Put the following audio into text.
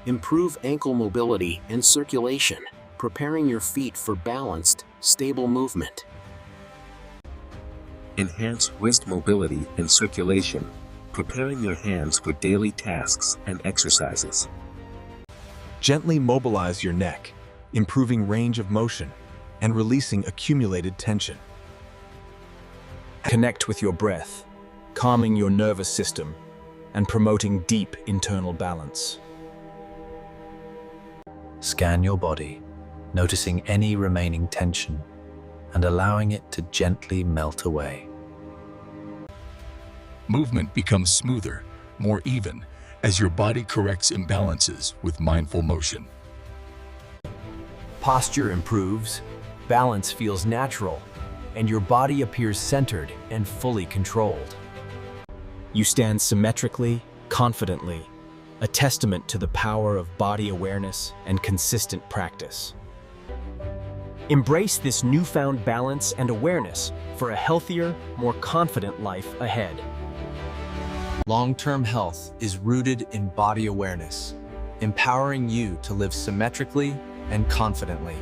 Improve ankle mobility and circulation, preparing your feet for balanced, stable movement. Enhance wrist mobility and circulation, preparing your hands for daily tasks and exercises. Gently mobilize your neck, improving range of motion and releasing accumulated tension. Connect with your breath, calming your nervous system and promoting deep internal balance. Scan your body, noticing any remaining tension and allowing it to gently melt away. Movement becomes smoother, more even, as your body corrects imbalances with mindful motion. Posture improves, balance feels natural, and your body appears centered and fully controlled. You stand symmetrically, confidently, a testament to the power of body awareness and consistent practice. Embrace this newfound balance and awareness for a healthier, more confident life ahead. Long-term health is rooted in body awareness, empowering you to live symmetrically and confidently.